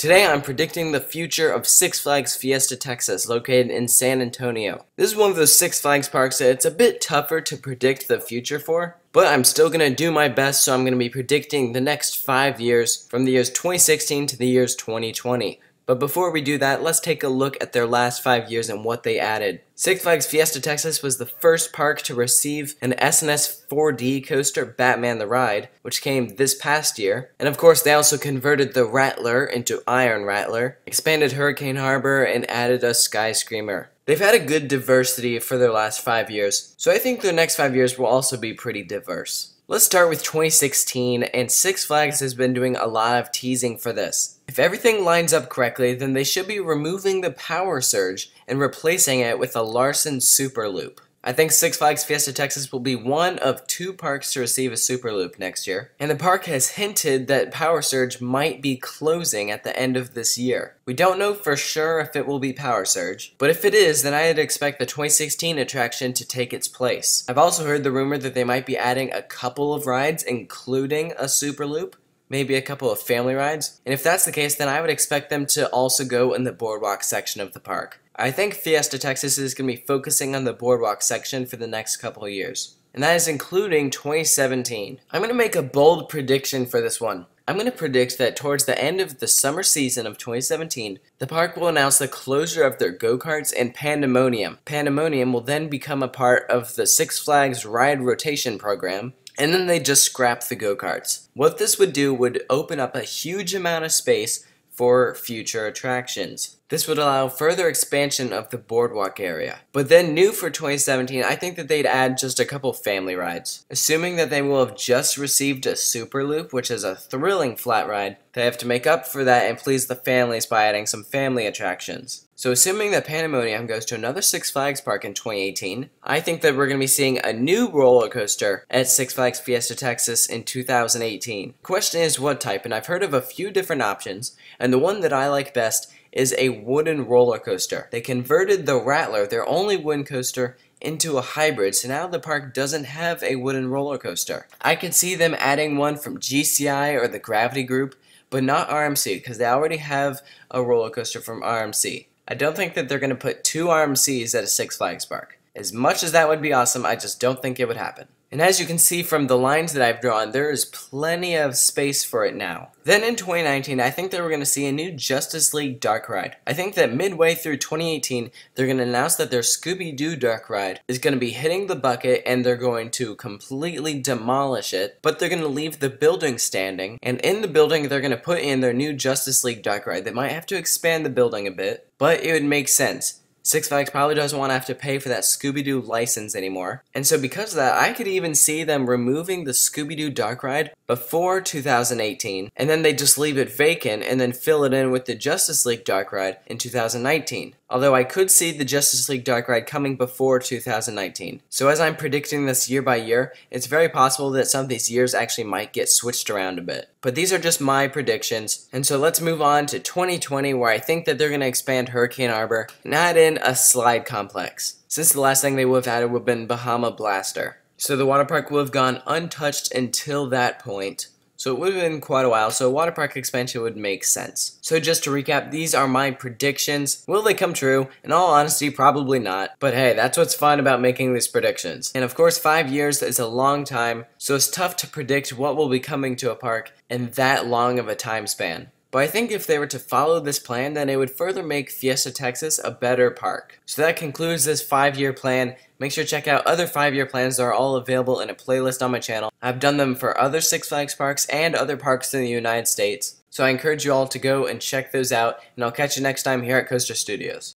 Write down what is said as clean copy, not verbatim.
Today I'm predicting the future of Six Flags Fiesta Texas, located in San Antonio. This is one of those Six Flags parks that it's a bit tougher to predict the future for, but I'm still going to do my best, so I'm going to be predicting the next 5 years from the years 2016 to the years 2020. But before we do that, let's take a look at their last 5 years and what they added. Six Flags Fiesta Texas was the first park to receive an S&S 4D coaster, Batman the Ride, which came this past year. And of course, they also converted the Rattler into Iron Rattler, expanded Hurricane Harbor, and added a Sky Screamer. They've had a good diversity for their last 5 years, so I think their next 5 years will also be pretty diverse. Let's start with 2016, and Six Flags has been doing a lot of teasing for this. If everything lines up correctly, then they should be removing the Power Surge and replacing it with a Larson Super Loop. I think Six Flags Fiesta Texas will be one of 2 parks to receive a Super Loop next year, and the park has hinted that Power Surge might be closing at the end of this year. We don't know for sure if it will be Power Surge, but if it is, then I'd expect the 2016 attraction to take its place. I've also heard the rumor that they might be adding a couple of rides, including a Super Loop. Maybe a couple of family rides, and if that's the case, then I would expect them to also go in the Boardwalk section of the park. I think Fiesta Texas is going to be focusing on the Boardwalk section for the next couple of years, and that is including 2017. I'm going to make a bold prediction for this one. I'm going to predict that towards the end of the summer season of 2017, the park will announce the closure of their Go-Karts and Pandemonium. Pandemonium will then become a part of the Six Flags Ride Rotation program, and then they just scrap the Go-Karts. What this would do would open up a huge amount of space for future attractions. This would allow further expansion of the Boardwalk area. But then new for 2017, I think that they'd add just a couple family rides. Assuming that they will have just received a Super Loop, which is a thrilling flat ride, they have to make up for that and please the families by adding some family attractions. So assuming that Pandemonium goes to another Six Flags park in 2018, I think that we're going to be seeing a new roller coaster at Six Flags Fiesta Texas in 2018. The question is what type, and I've heard of a few different options, and the one that I like best is a wooden roller coaster. They converted the Rattler, their only wooden coaster, into a hybrid, so now the park doesn't have a wooden roller coaster. I could see them adding one from GCI or the Gravity Group, but not RMC, because they already have a roller coaster from RMC. I don't think that they're going to put 2 RMCs at a Six Flags park. As much as that would be awesome, I just don't think it would happen. And as you can see from the lines that I've drawn, there is plenty of space for it now. Then in 2019, I think that we're going to see a new Justice League Dark Ride. I think that midway through 2018, they're going to announce that their Scooby-Doo Dark Ride is going to be hitting the bucket and they're going to completely demolish it, but they're going to leave the building standing, and in the building they're going to put in their new Justice League Dark Ride. They might have to expand the building a bit, but it would make sense. Six Flags probably doesn't want to have to pay for that Scooby-Doo license anymore. And so because of that, I could even see them removing the Scooby-Doo Dark Ride before 2018, and then they just leave it vacant and then fill it in with the Justice League Dark Ride in 2019. Although I could see the Justice League Dark Ride coming before 2019. So as I'm predicting this year by year, it's very possible that some of these years actually might get switched around a bit. But these are just my predictions, and so let's move on to 2020, where I think that they're going to expand Hurricane Harbor and add in a slide complex, since the last thing they would have added would have been Bahama Blaster. So the water park would have gone untouched until that point. So it would have been quite a while, so a water park expansion would make sense. So just to recap, these are my predictions. Will they come true? In all honesty, probably not. But hey, that's what's fun about making these predictions. And of course, 5 years is a long time, so it's tough to predict what will be coming to a park in that long of a time span. But I think if they were to follow this plan, then it would further make Fiesta Texas a better park. So that concludes this 5-year plan. Make sure to check out other 5-year plans that are all available in a playlist on my channel. I've done them for other Six Flags parks and other parks in the United States. So I encourage you all to go and check those out, and I'll catch you next time here at Coaster Studios.